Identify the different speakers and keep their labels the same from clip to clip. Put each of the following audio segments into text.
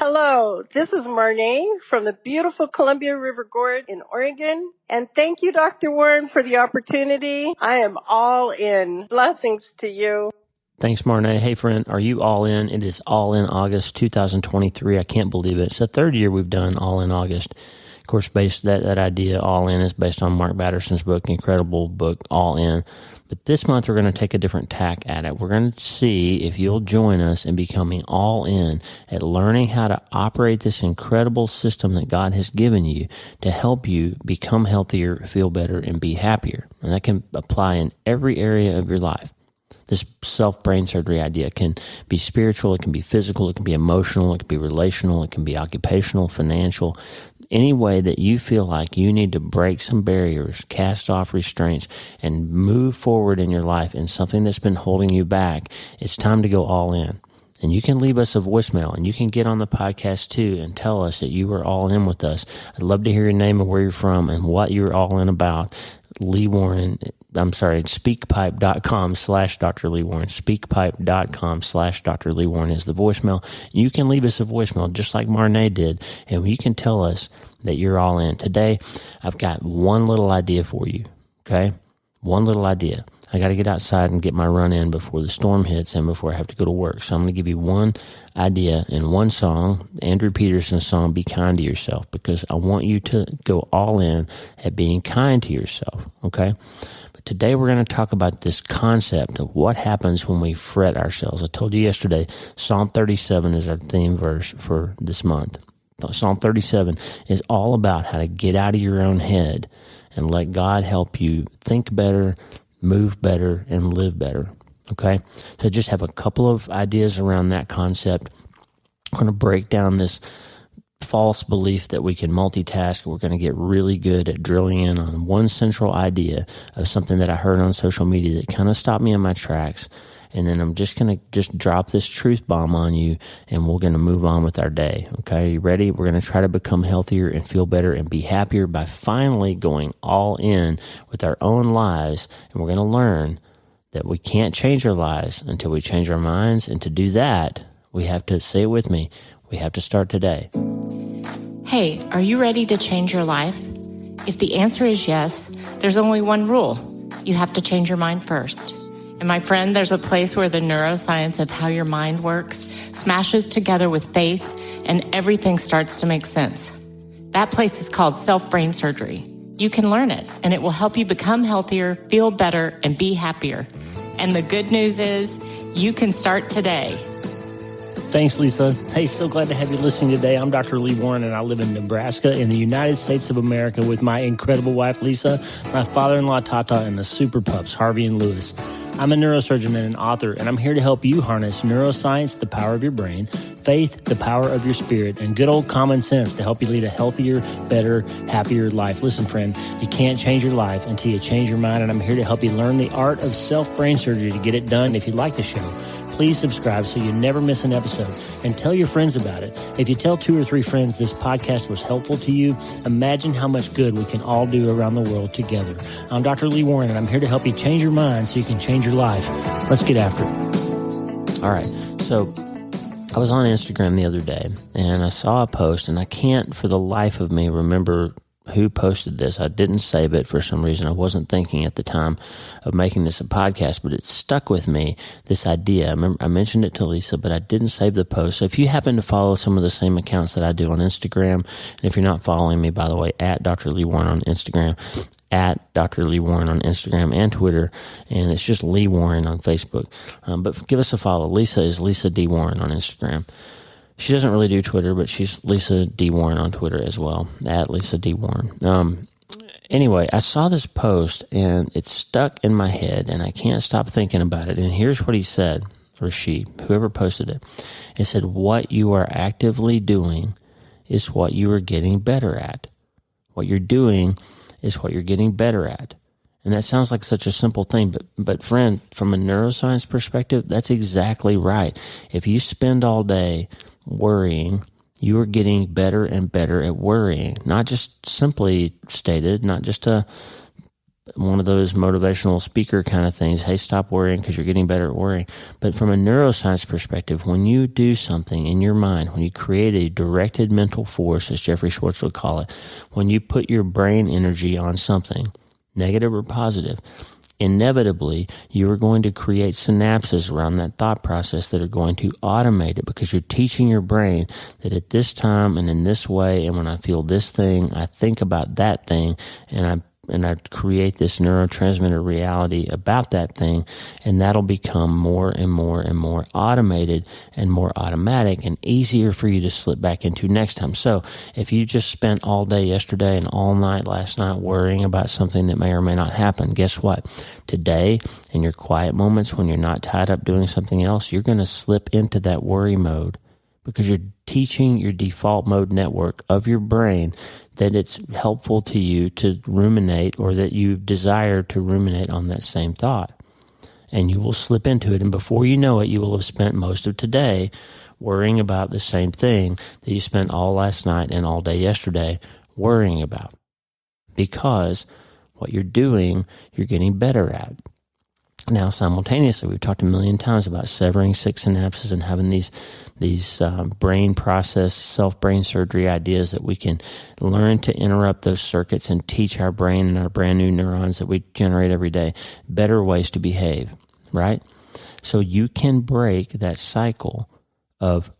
Speaker 1: Hello, this is Marnay from the beautiful Columbia River Gorge in Oregon. And thank you, Dr. Warren, for the opportunity. I am all in. Blessings to you.
Speaker 2: Thanks, Marnay. Hey, friend, are you all in? It is All In August 2023. I can't believe it. It's the third year we've done All In August. Of course, that idea, All In, is based on Mark Batterson's book, incredible book, All In. But this month, we're going to take a different tack at it. We're going to see if you'll join us in becoming all in at learning how to operate this incredible system that God has given you to help you become healthier, feel better, and be happier. And that can apply in every area of your life. This self-brain surgery idea can be spiritual, it can be physical, it can be emotional, it can be relational, it can be occupational, financial. Any way that you feel like you need to break some barriers, cast off restraints, and move forward in your life in something that's been holding you back, it's time to go all in. And you can leave us a voicemail, and you can get on the podcast too and tell us that you were all in with us. I'd love to hear your name and where you're from and what you're all in about. Speakpipe.com/Dr. Lee Warren. Speakpipe.com/Dr. Lee Warren is the voicemail. You can leave us a voicemail just like Marnay did, and you can tell us that you're all in. Today, I've got one little idea for you, okay? One little idea. I got to get outside and get my run in before the storm hits and before I have to go to work. So I'm going to give you one idea in one song, Andrew Peterson's song, Be Kind to Yourself, because I want you to go all in at being kind to yourself, okay? But today we're going to talk about this concept of what happens when we fret ourselves. I told you yesterday, Psalm 37 is our theme verse for this month. Psalm 37 is all about how to get out of your own head and let God help you think better, move better, and live better, okay? So just have a couple of ideas around that concept. I'm going to break down this false belief that we can multitask. We're going to get really good at drilling in on one central idea of something that I heard on social media that kind of stopped me in my tracks. And then I'm just going to drop this truth bomb on you, and we're going to move on with our day. Okay, are you ready? We're going to try to become healthier and feel better and be happier by finally going all in with our own lives. And we're going to learn that we can't change our lives until we change our minds. And to do that, we have to, say it with me, we have to start today.
Speaker 3: Hey, are you ready to change your life? If the answer is yes, there's only one rule. You have to change your mind first. And my friend, there's a place where the neuroscience of how your mind works smashes together with faith and everything starts to make sense. That place is called self-brain surgery. You can learn it, and it will help you become healthier, feel better, and be happier. And the good news is you can start today.
Speaker 2: Thanks, Lisa. Hey, so glad to have you listening today. I'm Dr. Lee Warren, and I live in Nebraska in the United States of America with my incredible wife, Lisa, my father-in-law, Tata, and the super pups, Harvey and Lewis. I'm a neurosurgeon and an author, and I'm here to help you harness neuroscience, the power of your brain, faith, the power of your spirit, and good old common sense to help you lead a healthier, better, happier life. Listen, friend, you can't change your life until you change your mind, and I'm here to help you learn the art of self-brain surgery to get it done. If you like the show, please subscribe so you never miss an episode, and tell your friends about it. If you tell 2 or 3 friends this podcast was helpful to you, imagine how much good we can all do around the world together. I'm Dr. Lee Warren, and I'm here to help you change your mind so you can change your life. Let's get after it. All right, so I was on Instagram the other day, and I saw a post, and I can't for the life of me remember who posted this. I didn't save it for some reason. I wasn't thinking at the time of making this a podcast, but it stuck with me, this idea. I mentioned it to Lisa, but I didn't save the post. So if you happen to follow some of the same accounts that I do on Instagram, and if you're not following me, by the way, at Dr. Lee Warren on Instagram, at Dr. Lee Warren on Instagram and Twitter, and it's just Lee Warren on Facebook. But give us a follow. Lisa is Lisa D. Warren on Instagram. She doesn't really do Twitter, but she's Lisa D. Warren on Twitter as well, at Lisa D. Warren. Anyway, I saw this post, and it stuck in my head, and I can't stop thinking about it. And here's what he said, or she, whoever posted it. It said, what you are actively doing is what you are getting better at. What you're doing is what you're getting better at. And that sounds like such a simple thing, but friend, from a neuroscience perspective, that's exactly right. If you spend all day worrying, you are getting better and better at worrying. Not just simply stated, not just a one of those motivational speaker kind of things. Hey, stop worrying because you're getting better at worrying. But from a neuroscience perspective, when you do something in your mind, when you create a directed mental force, as Jeffrey Schwartz would call it, when you put your brain energy on something, negative or positive, inevitably you are going to create synapses around that thought process that are going to automate it, because you're teaching your brain that at this time and in this way, and when I feel this thing, I think about that thing, and I create this neurotransmitter reality about that thing, and that'll become more and more and more automated and more automatic and easier for you to slip back into next time. So if you just spent all day yesterday and all night last night worrying about something that may or may not happen, guess what? Today, in your quiet moments when you're not tied up doing something else, you're going to slip into that worry mode, because you're teaching your default mode network of your brain that it's helpful to you to ruminate, or that you desire to ruminate on that same thought. And you will slip into it, and before you know it, you will have spent most of today worrying about the same thing that you spent all last night and all day yesterday worrying about. Because what you're doing, you're getting better at. Now, simultaneously, we've talked a million times about severing 6 synapses and having these brain process, self-brain surgery ideas that we can learn to interrupt those circuits and teach our brain and our brand new neurons that we generate every day better ways to behave, right? So you can break that cycle of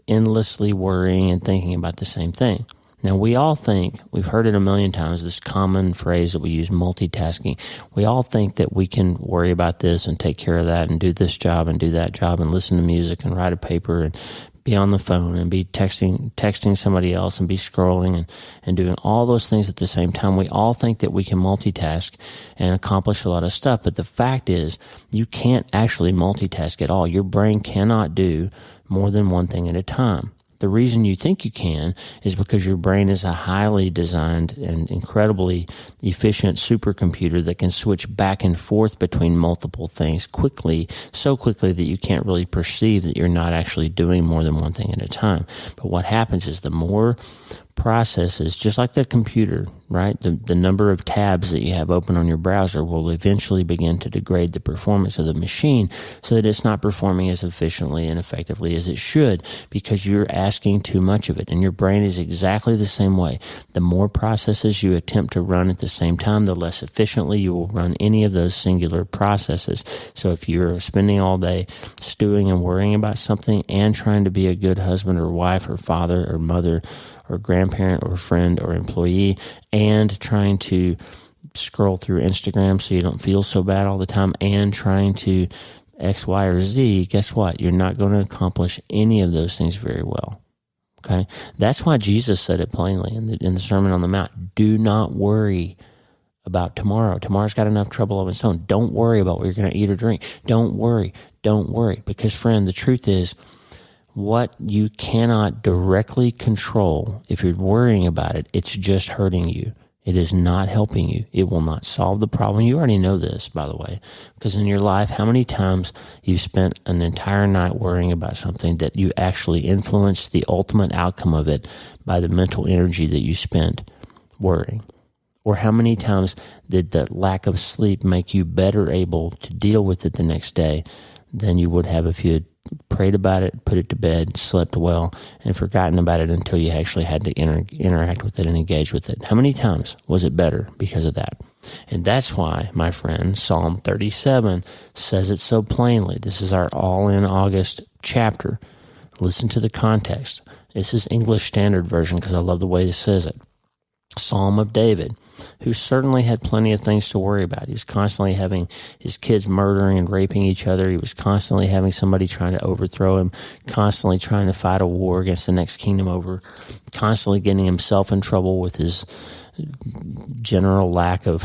Speaker 2: endlessly worrying and thinking about the same thing. Now, we all think, we've heard it a million times, this common phrase that we use, multitasking. We all think that we can worry about this and take care of that and do this job and do that job and listen to music and write a paper and be on the phone and be texting somebody else and be scrolling and doing all those things at the same time. We all think that we can multitask and accomplish a lot of stuff. But the fact is, you can't actually multitask at all. Your brain cannot do more than one thing at a time. The reason you think you can is because your brain is a highly designed and incredibly efficient supercomputer that can switch back and forth between multiple things quickly, so quickly that you can't really perceive that you're not actually doing more than one thing at a time. But what happens is the more processes, just like the computer, right? The number of tabs that you have open on your browser will eventually begin to degrade the performance of the machine so that it's not performing as efficiently and effectively as it should, because you're asking too much of it. And your brain is exactly the same way. The more processes you attempt to run at the same time, the less efficiently you will run any of those singular processes. So if you're spending all day stewing and worrying about something and trying to be a good husband or wife or father or mother or grandparent or friend or employee, and trying to scroll through Instagram so you don't feel so bad all the time, and trying to X, Y, or Z, guess what? You're not going to accomplish any of those things very well. Okay? That's why Jesus said it plainly in the Sermon on the Mount. Do not worry about tomorrow. Tomorrow's got enough trouble of its own. Don't worry about what you're going to eat or drink. Don't worry. Don't worry. Because, friend, the truth is, what you cannot directly control, if you're worrying about it, it's just hurting you. It is not helping you. It will not solve the problem. You already know this, by the way, because in your life, how many times you've spent an entire night worrying about something that you actually influenced the ultimate outcome of it by the mental energy that you spent worrying? Or how many times did the lack of sleep make you better able to deal with it the next day than you would have if you had prayed about it, put it to bed, slept well, and forgotten about it until you actually had to interact with it and engage with it? How many times was it better because of that? And that's why, my friend, Psalm 37 says it so plainly. This is our All in August chapter. Listen to the context. This is English Standard Version because I love the way it says it. Psalm of David, who certainly had plenty of things to worry about. He was constantly having his kids murdering and raping each other. He was constantly having somebody trying to overthrow him, constantly trying to fight a war against the next kingdom over, constantly getting himself in trouble with his general lack of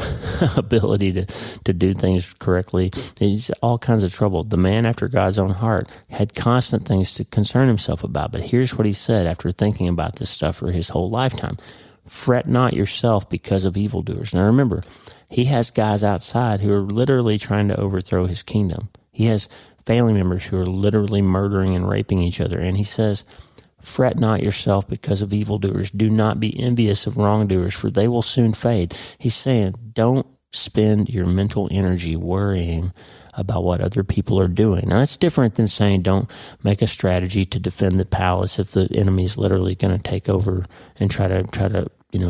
Speaker 2: ability to do things correctly. He's all kinds of trouble. The man after God's own heart had constant things to concern himself about. But here's what he said after thinking about this stuff for his whole lifetime. Fret not yourself because of evildoers. Now remember, he has guys outside who are literally trying to overthrow his kingdom. He has family members who are literally murdering and raping each other. And he says, fret not yourself because of evildoers. Do not be envious of wrongdoers, for they will soon fade. He's saying, don't spend your mental energy worrying about what other people are doing. Now, that's different than saying don't make a strategy to defend the palace if the enemy is literally going to take over and try to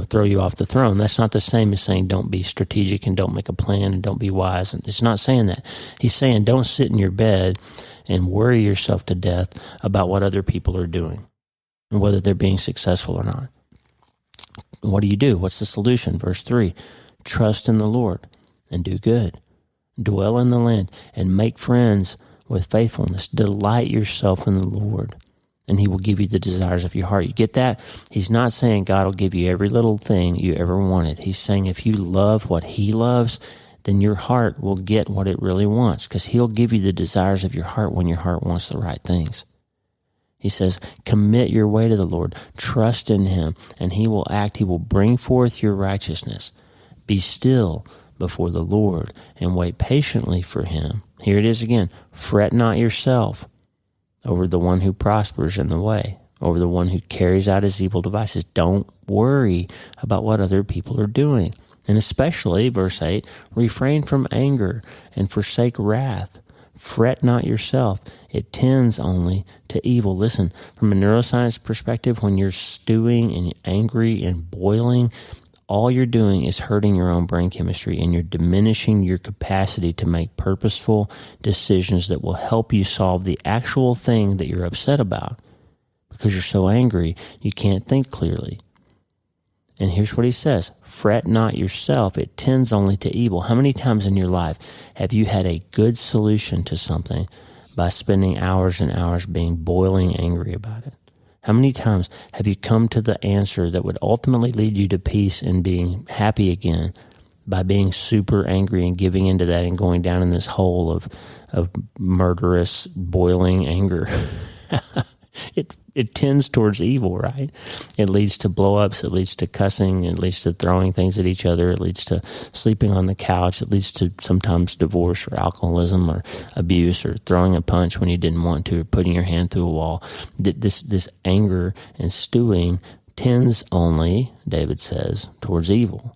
Speaker 2: throw you off the throne. That's not the same as saying don't be strategic and don't make a plan and don't be wise. And it's not saying that. He's saying don't sit in your bed and worry yourself to death about what other people are doing and whether they're being successful or not. What do you do? What's the solution? Verse 3, trust in the Lord and do good. Dwell in the land and make friends with faithfulness. Delight yourself in the Lord, and he will give you the desires of your heart. You get that? He's not saying God will give you every little thing you ever wanted. He's saying if you love what he loves, then your heart will get what it really wants, because he'll give you the desires of your heart when your heart wants the right things. He says, commit your way to the Lord, trust in him, and he will act. He will bring forth your righteousness. Be still before the Lord and wait patiently for him. Here it is again. Fret not yourself over the one who prospers in the way, over the one who carries out his evil devices. Don't worry about what other people are doing. And especially, verse 8, refrain from anger and forsake wrath. Fret not yourself. It tends only to evil. Listen, from a neuroscience perspective, when you're stewing and angry and boiling, all you're doing is hurting your own brain chemistry, and you're diminishing your capacity to make purposeful decisions that will help you solve the actual thing that you're upset about. Because you're so angry, you can't think clearly. And here's what he says, fret not yourself, it tends only to evil. How many times in your life have you had a good solution to something by spending hours and hours being boiling angry about it? How many times have you come to the answer that would ultimately lead you to peace and being happy again by being super angry and giving into that and going down in this hole of murderous, boiling anger? It tends towards evil, right? It leads to blow-ups, it leads to cussing, it leads to throwing things at each other, it leads to sleeping on the couch, it leads to sometimes divorce or alcoholism or abuse or throwing a punch when you didn't want to or putting your hand through a wall. This anger and stewing tends only, David says, towards evil,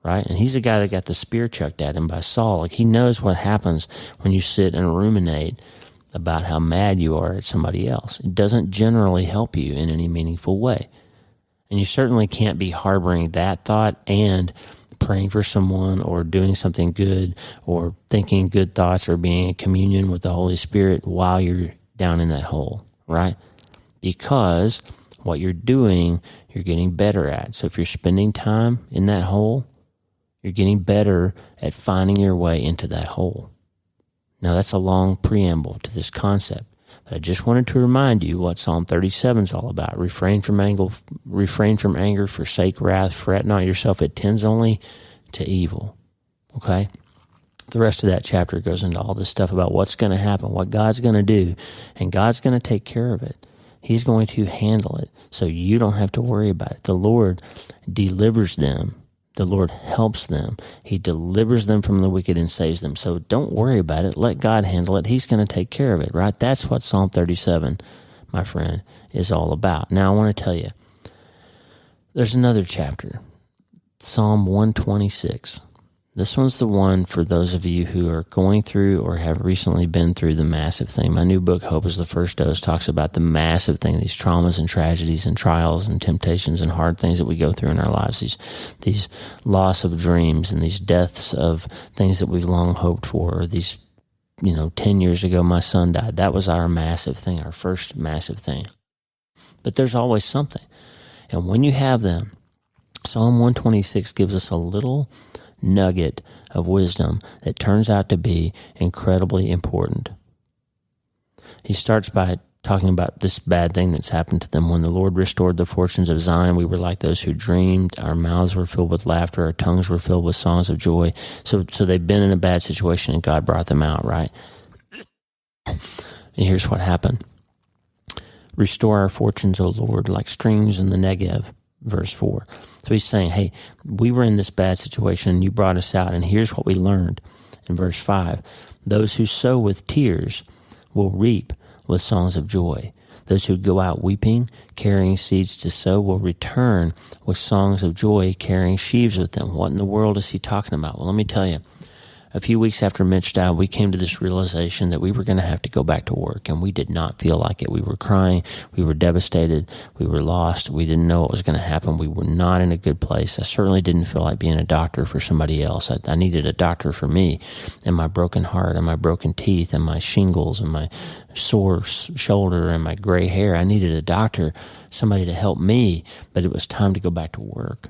Speaker 2: right? And he's the guy that got the spear chucked at him by Saul. Like, he knows what happens when you sit and ruminate about how mad you are at somebody else. It doesn't generally help you in any meaningful way. And you certainly can't be harboring that thought and praying for someone or doing something good or thinking good thoughts or being in communion with the Holy Spirit while you're down in that hole, right? Because what you're doing, you're getting better at. So if you're spending time in that hole, you're getting better at finding your way into that hole. Now, that's a long preamble to this concept, but I just wanted to remind you what Psalm 37 is all about. Refrain from anger, forsake wrath, fret not yourself. It tends only to evil, okay? The rest of that chapter goes into all this stuff about what's going to happen, what God's going to do, and God's going to take care of it. He's going to handle it, so you don't have to worry about it. The Lord delivers them. The Lord helps them. He delivers them from the wicked and saves them. So don't worry about it. Let God handle it. He's going to take care of it, right? That's what Psalm 37, my friend, is all about. Now, I want to tell you, there's another chapter, Psalm 126. This one's the one for those of you who are going through or have recently been through the massive thing. My new book, Hope is the First Dose, talks about the massive thing, these traumas and tragedies and trials and temptations and hard things that we go through in our lives, these loss of dreams and these deaths of things that we've long hoped for, or these, 10 years ago my son died. That was our massive thing, our first massive thing. But there's always something. And when you have them, Psalm 126 gives us a little nugget of wisdom that turns out to be incredibly important. He starts by talking about this bad thing that's happened to them. When the Lord restored the fortunes of Zion, we were like those who dreamed. Our mouths were filled with laughter. Our tongues were filled with songs of joy. So they've been in a bad situation and God brought them out, right? And here's what happened. Restore our fortunes, O Lord, like streams in the Negev. Verse 4. So he's saying, hey, we were in this bad situation and you brought us out, and here's what we learned. In verse 5, those who sow with tears will reap with songs of joy. Those who go out weeping, carrying seeds to sow, will return with songs of joy, carrying sheaves with them. What in the world is he talking about? Well, let me tell you. A few weeks after Mitch died, we came to this realization that we were going to have to go back to work, and we did not feel like it. We were crying. We were devastated. We were lost. We didn't know what was going to happen. We were not in a good place. I certainly didn't feel like being a doctor for somebody else. I needed a doctor for me and my broken heart and my broken teeth and my shingles and my sore shoulder and my gray hair. I needed a doctor, somebody to help me, but it was time to go back to work.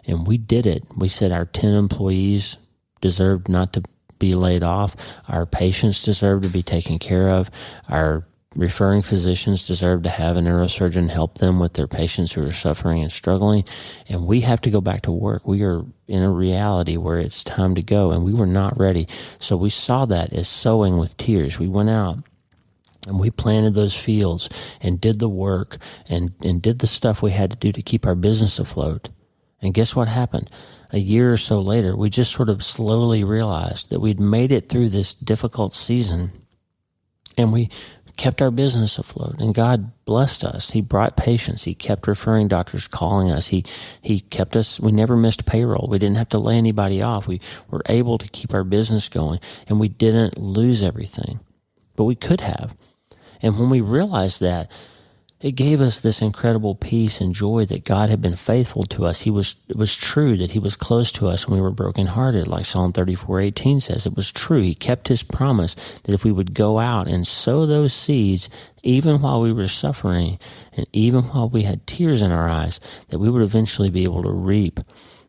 Speaker 2: And we did it. We said our 10 employees deserved not to be laid off. Our patients deserve to be taken care of. Our referring physicians deserve to have a neurosurgeon help them with their patients who are suffering and struggling. And we have to go back to work. We are in a reality where it's time to go, and we were not ready. So we saw that as sowing with tears. We went out and we planted those fields and did the work and did the stuff we had to do to keep our business afloat. And guess what happened? A year or so later, we just sort of slowly realized that we'd made it through this difficult season, and we kept our business afloat, and God blessed us. He brought patients. He kept referring doctors calling us. He kept us. We never missed payroll. We didn't have to lay anybody off. We were able to keep our business going, and we didn't lose everything, but we could have. And when we realized that, it gave us this incredible peace and joy that God had been faithful to us. It was true that he was close to us when we were brokenhearted, like Psalm 34:18 says. It was true. He kept his promise that if we would go out and sow those seeds, even while we were suffering and even while we had tears in our eyes, that we would eventually be able to reap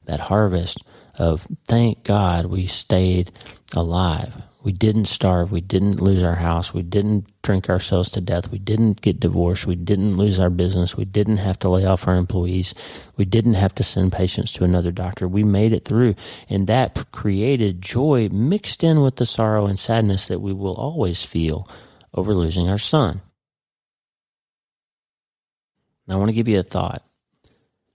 Speaker 2: that harvest of, thank God we stayed alive. We didn't starve. We didn't lose our house. We didn't drink ourselves to death. We didn't get divorced. We didn't lose our business. We didn't have to lay off our employees. We didn't have to send patients to another doctor. We made it through, and that created joy mixed in with the sorrow and sadness that we will always feel over losing our son. Now, I want to give you a thought.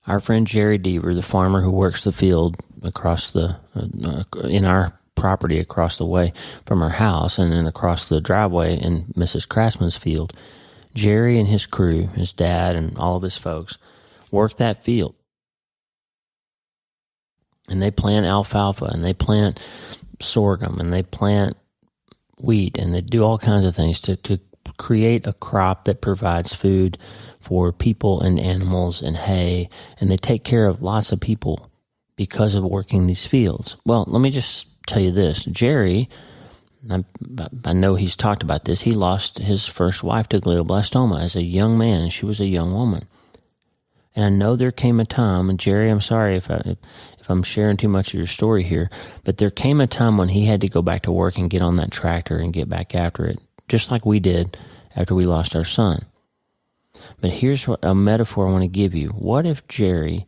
Speaker 2: Our friend Jerry Deaver, the farmer who works the field across in our property across the way from our house and then across the driveway in Mrs. Craftsman's field, Jerry and his crew, his dad and all of his folks, work that field. And they plant alfalfa and they plant sorghum and they plant wheat and they do all kinds of things to create a crop that provides food for people and animals and hay, and they take care of lots of people because of working these fields. Well, let me just tell you this. Jerry, I know he's talked about this, he lost his first wife to glioblastoma as a young man. She was a young woman. And I know there came a time, and Jerry, I'm sorry if I'm sharing too much of your story here, but there came a time when he had to go back to work and get on that tractor and get back after it, just like we did after we lost our son. But here's a metaphor I want to give you. What if Jerry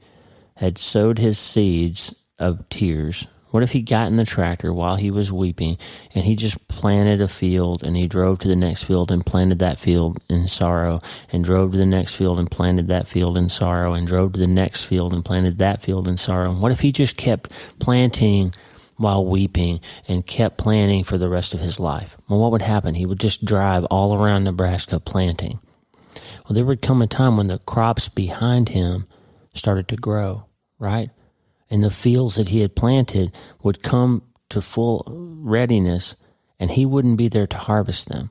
Speaker 2: had sowed his seeds of tears? What if he got in the tractor while he was weeping and he just planted a field and he drove to the next field and planted that field in sorrow and drove to the next field and planted that field in sorrow and drove to the next field and planted that field in sorrow? What if he just kept planting while weeping and kept planting for the rest of his life? Well, what would happen? He would just drive all around Nebraska planting. Well, there would come a time when the crops behind him started to grow, right? And the fields that he had planted would come to full readiness, and he wouldn't be there to harvest them.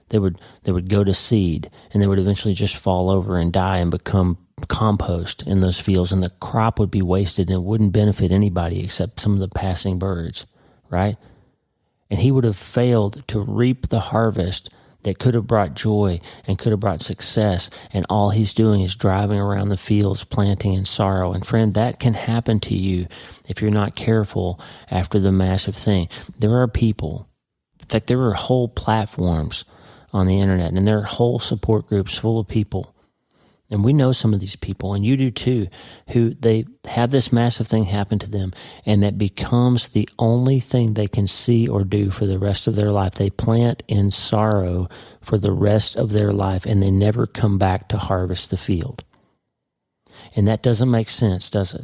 Speaker 2: They would go to seed, and they would eventually just fall over and die and become compost in those fields, and the crop would be wasted, and it wouldn't benefit anybody except some of the passing birds, right? And he would have failed to reap the harvest that could have brought joy and could have brought success, and all he's doing is driving around the fields planting in sorrow. And friend, that can happen to you if you're not careful after the massive thing. There are people, in fact, there are whole platforms on the internet, and there are whole support groups full of people, and we know some of these people, and you do too, who they have this massive thing happen to them, and that becomes the only thing they can see or do for the rest of their life. They plant in sorrow for the rest of their life, and they never come back to harvest the field. And that doesn't make sense, does it?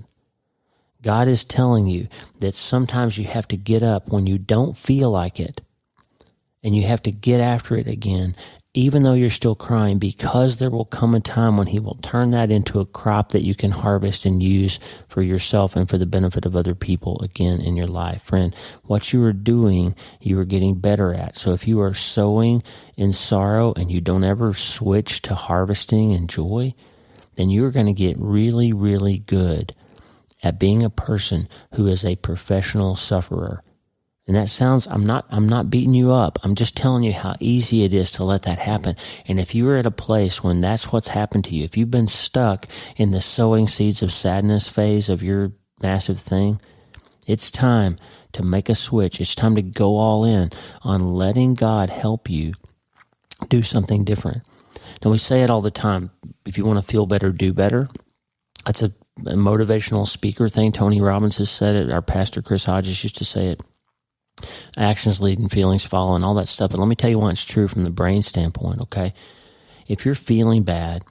Speaker 2: God is telling you that sometimes you have to get up when you don't feel like it, and you have to get after it again, even though you're still crying, because there will come a time when he will turn that into a crop that you can harvest and use for yourself and for the benefit of other people again in your life. Friend, what you are doing, you are getting better at. So if you are sowing in sorrow and you don't ever switch to harvesting in joy, then you're going to get really, really good at being a person who is a professional sufferer. And that sounds, I'm not beating you up. I'm just telling you how easy it is to let that happen. And if you are at a place when that's what's happened to you, if you've been stuck in the sowing seeds of sadness phase of your massive thing, it's time to make a switch. It's time to go all in on letting God help you do something different. Now, we say it all the time. If you want to feel better, do better. That's a motivational speaker thing. Tony Robbins has said it. Our pastor, Chris Hodges, used to say it. Actions lead and feelings follow and all that stuff. But let me tell you why it's true from the brain standpoint, okay? If you're feeling bad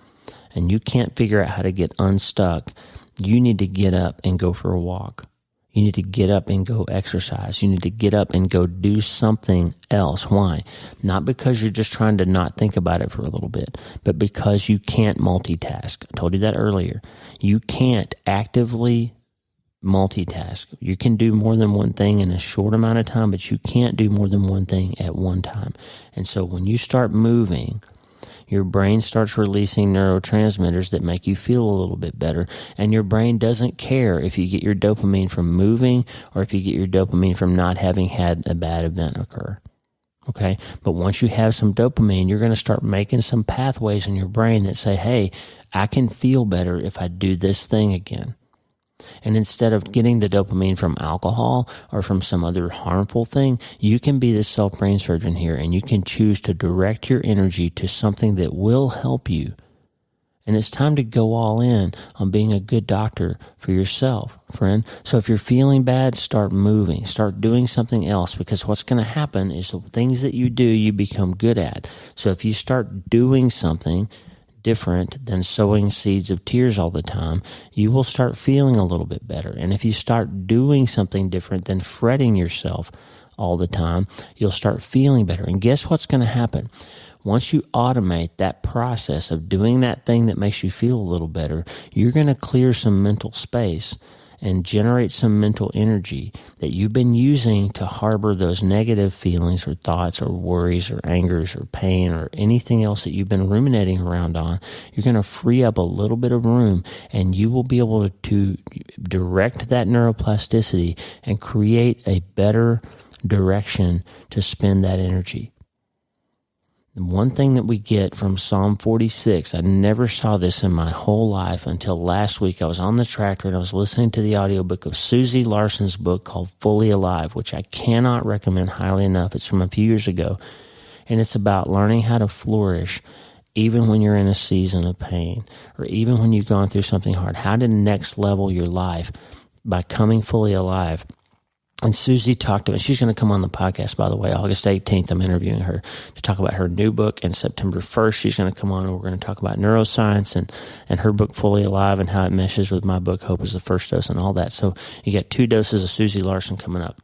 Speaker 2: and you can't figure out how to get unstuck, you need to get up and go for a walk. You need to get up and go exercise. You need to get up and go do something else. Why? Not because you're just trying to not think about it for a little bit, but because you can't multitask. I told you that earlier. You can't actively multitask. You can do more than one thing in a short amount of time, but you can't do more than one thing at one time. And so when you start moving, your brain starts releasing neurotransmitters that make you feel a little bit better. And your brain doesn't care if you get your dopamine from moving or if you get your dopamine from not having had a bad event occur. Okay? But once you have some dopamine, you're going to start making some pathways in your brain that say, hey, I can feel better if I do this thing again. And instead of getting the dopamine from alcohol or from some other harmful thing, you can be the self-brain surgeon here and you can choose to direct your energy to something that will help you. And it's time to go all in on being a good doctor for yourself, friend. So if you're feeling bad, start moving, start doing something else, because what's going to happen is the things that you do, you become good at. So if you start doing something different than sowing seeds of tears all the time, you will start feeling a little bit better. And if you start doing something different than fretting yourself all the time, you'll start feeling better. And guess what's going to happen? Once you automate that process of doing that thing that makes you feel a little better, you're going to clear some mental space and generate some mental energy that you've been using to harbor those negative feelings or thoughts or worries or angers or pain or anything else that you've been ruminating around on. You're going to free up a little bit of room, and you will be able to direct that neuroplasticity and create a better direction to spend that energy. The one thing that we get from Psalm 46, I never saw this in my whole life until last week. I was on the tractor and I was listening to the audiobook of Susie Larson's book called Fully Alive, which I cannot recommend highly enough. It's from a few years ago, and it's about learning how to flourish even when you're in a season of pain or even when you've gone through something hard. How to next level your life by coming fully alive. And Susie talked about, she's going to come on the podcast, by the way, August 18th. I'm interviewing her to talk about her new book. And September 1st, she's going to come on and we're going to talk about neuroscience and her book, Fully Alive, and how it meshes with my book, Hope is the First Dose, and all that. So you get 2 doses of Susie Larson coming up.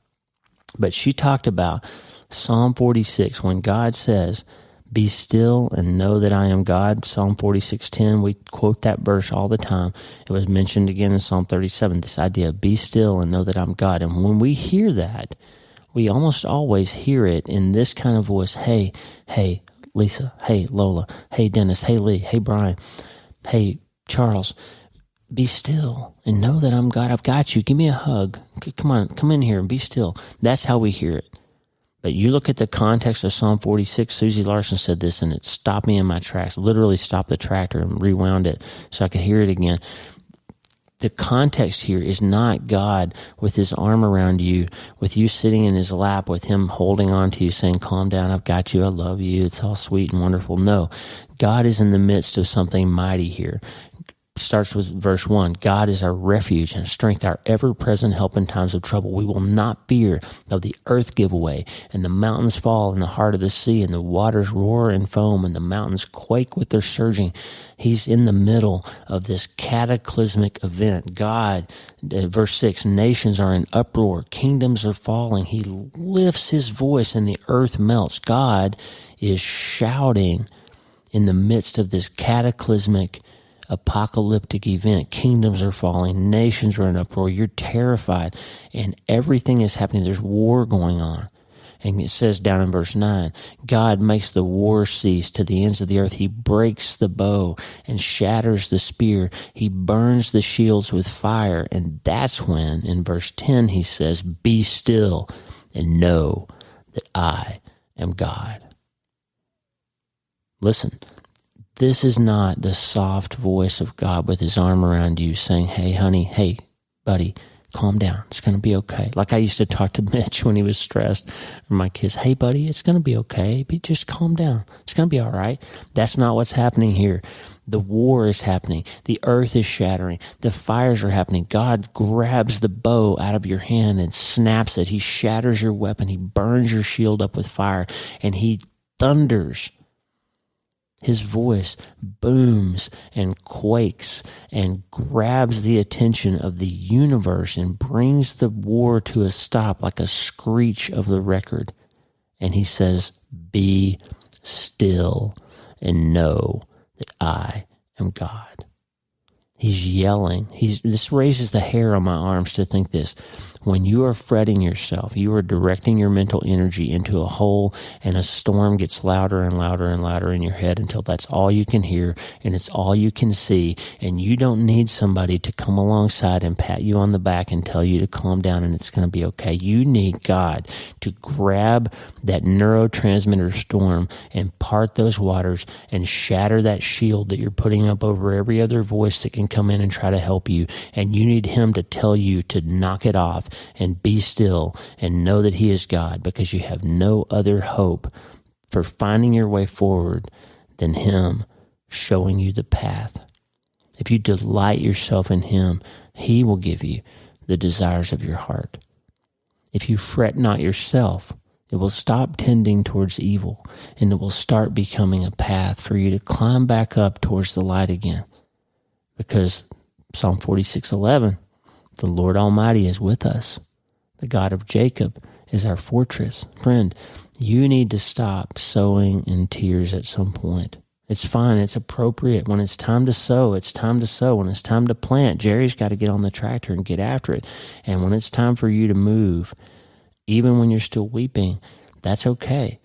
Speaker 2: But she talked about Psalm 46, when God says, be still and know that I am God. Psalm 46:10, we quote that verse all the time. It was mentioned again in Psalm 37, this idea of be still and know that I'm God. And when we hear that, we almost always hear it in this kind of voice. Hey, Lisa. Hey, Lola. Hey, Dennis. Hey, Lee. Hey, Brian. Hey, Charles. Be still and know that I'm God. I've got you. Give me a hug. Come on, come in here and be still. That's how we hear it. But you look at the context of Psalm 46, Susie Larson said this, and it stopped me in my tracks, literally stopped the tractor and rewound it so I could hear it again. The context here is not God with his arm around you, with you sitting in his lap, with him holding on to you, saying, calm down, I've got you, I love you, it's all sweet and wonderful. No, God is in the midst of something mighty here. starts with verse 1. God is our refuge and strength, our ever-present help in times of trouble. We will not fear, though the earth give way, and the mountains fall in the heart of the sea, and the waters roar and foam, and the mountains quake with their surging. He's in the middle of this cataclysmic event. God, verse 6, nations are in uproar, kingdoms are falling. He lifts his voice and the earth melts. God is shouting in the midst of this cataclysmic apocalyptic event. Kingdoms are falling, nations are in uproar, you're terrified, and everything is happening. There's war going on. And it says down in verse 9, God makes the war cease to the ends of the earth. He breaks the bow and shatters the spear. He burns the shields with fire. And that's when, in verse 10, he says, be still and know that I am God. Listen, this is not the soft voice of God with his arm around you saying, hey, honey, hey, buddy, calm down. It's going to be okay. Like I used to talk to Mitch when he was stressed, or my kids, hey, buddy, it's going to be okay. Just calm down. It's going to be all right. That's not what's happening here. The war is happening. The earth is shattering. The fires are happening. God grabs the bow out of your hand and snaps it. He shatters your weapon. He burns your shield up with fire, and he thunders. His voice booms and quakes and grabs the attention of the universe and brings the war to a stop like a screech of the record. And he says, be still and know that I am God. He's yelling. This raises the hair on my arms to think this. When you are fretting yourself, you are directing your mental energy into a hole, and a storm gets louder and louder and louder in your head until that's all you can hear and it's all you can see. And you don't need somebody to come alongside and pat you on the back and tell you to calm down and it's going to be okay. You need God to grab that neurotransmitter storm and part those waters and shatter that shield that you're putting up over every other voice that can come in and try to help you. And you need him to tell you to knock it off and be still and know that he is God, because you have no other hope for finding your way forward than him showing you the path. If you delight yourself in him, he will give you the desires of your heart. If you fret not yourself, it will stop tending towards evil, and it will start becoming a path for you to climb back up towards the light again. Because Psalm 46:11, the Lord Almighty is with us. The God of Jacob is our fortress. Friend, you need to stop sowing in tears at some point. It's fine. It's appropriate. When it's time to sow, it's time to sow. When it's time to plant, Jerry's got to get on the tractor and get after it. And when it's time for you to move, even when you're still weeping, that's okay.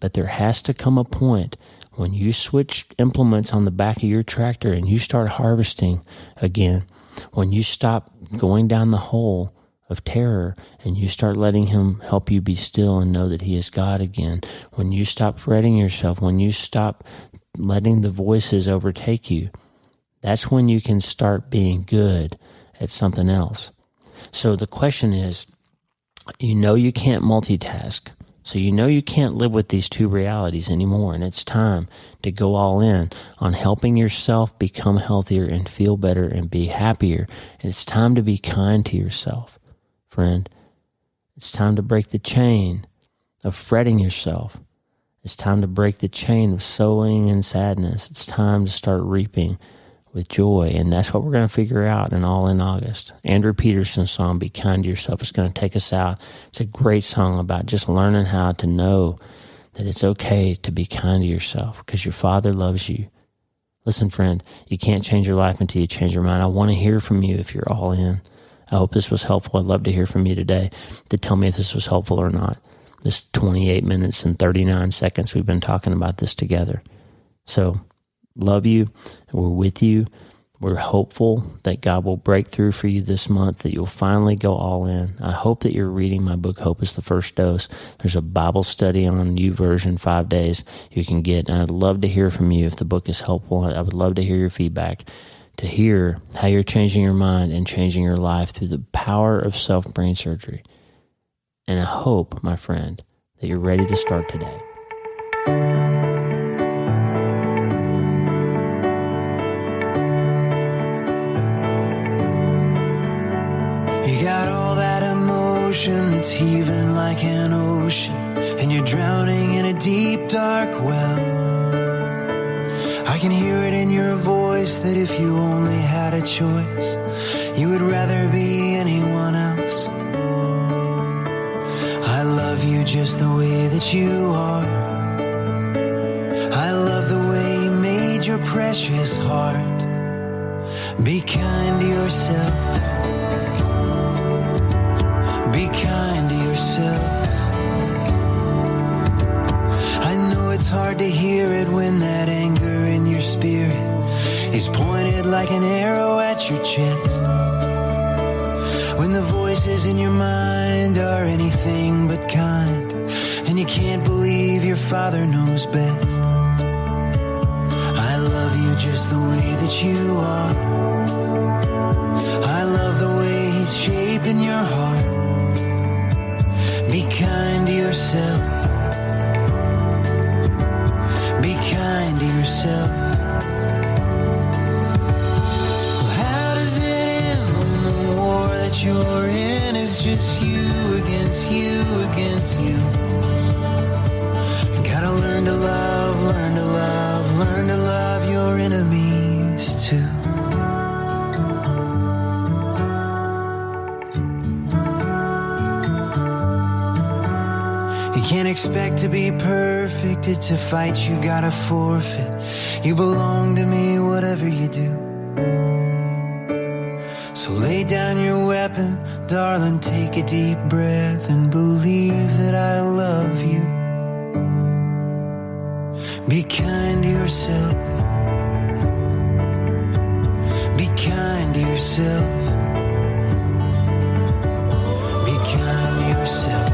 Speaker 2: But there has to come a point when you switch implements on the back of your tractor and you start harvesting again, when you stop going down the hole of terror and you start letting him help you be still and know that he is God again, when you stop fretting yourself, when you stop letting the voices overtake you, that's when you can start being good at something else. So the question is, you know you can't multitask. So you know you can't live with these two realities anymore, and it's time to go all in on helping yourself become healthier and feel better and be happier. And it's time to be kind to yourself, friend. It's time to break the chain of fretting yourself. It's time to break the chain of sowing in sadness. It's time to start reaping with joy, and that's what we're going to figure out in All in August. Andrew Peterson's song, Be Kind to Yourself, is going to take us out. It's a great song about just learning how to know that it's okay to be kind to yourself because your Father loves you. Listen, friend, you can't change your life until you change your mind. I want to hear from you if you're all in. I hope this was helpful. I'd love to hear from you today to tell me if this was helpful or not. This 28 minutes and 39 seconds we've been talking about this together. So, love you. We're with you. We're hopeful that God will break through for you this month, that you'll finally go all in. I hope that you're reading my book, Hope is the First Dose. There's a Bible study on YouVersion 5 days you can get. And I'd love to hear from you if the book is helpful. I would love to hear your feedback, to hear how you're changing your mind and changing your life through the power of self-brain surgery. And I hope, my friend, that you're ready to start today.
Speaker 4: emotion that's heaving like an ocean, and you're drowning in a deep, dark well. I can hear it in your voice that if you only had a choice, you would rather be anyone else. I love you just the way that you are. I love the way you made your precious heart. Be kind to yourself. Be kind to yourself. I know it's hard to hear it when that anger in your spirit is pointed like an arrow at your chest. When the voices in your mind are anything but kind, and you can't believe your Father knows best. I love you just the way that you are. I love the way He's shaping your heart. Be kind to yourself. Be kind to yourself. Well, how does it end when the war that you're in is just you against you against you? Gotta learn to love, learn to love, learn to love your enemies too. You can't expect to be perfect. It's a fight you gotta forfeit. You belong to me, whatever you do. So lay down your weapon, darling, take a deep breath and believe that I love you. Be kind to yourself. Be kind to yourself. Be kind to yourself.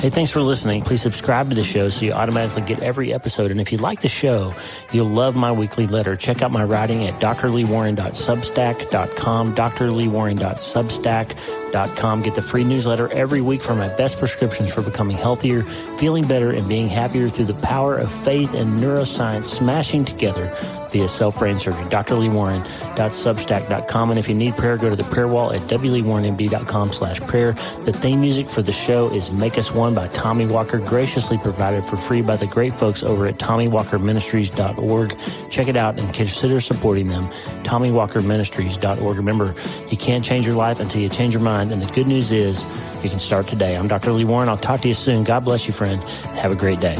Speaker 2: Hey, thanks for listening. Please subscribe to the show so you automatically get every episode. And if you like the show, you'll love my weekly letter. Check out my writing at drleewarren.substack.com, drleewarren.substack.com. Get the free newsletter every week for my best prescriptions for becoming healthier, feeling better, and being happier through the power of faith and neuroscience smashing together via self-brain surgery. drleewarren.substack.com. And if you need prayer, go to the prayer wall at wleewarrenmd.com/prayer. The theme music for the show is Make Us One by Tommy Walker, graciously provided for free by the great folks over at TommyWalkerMinistries.org. Check it out and consider supporting them. TommyWalkerMinistries.org. Remember, you can't change your life until you change your mind. And the good news is you can start today. I'm Dr. Lee Warren. I'll talk to you soon. God bless you, friend. Have a great day.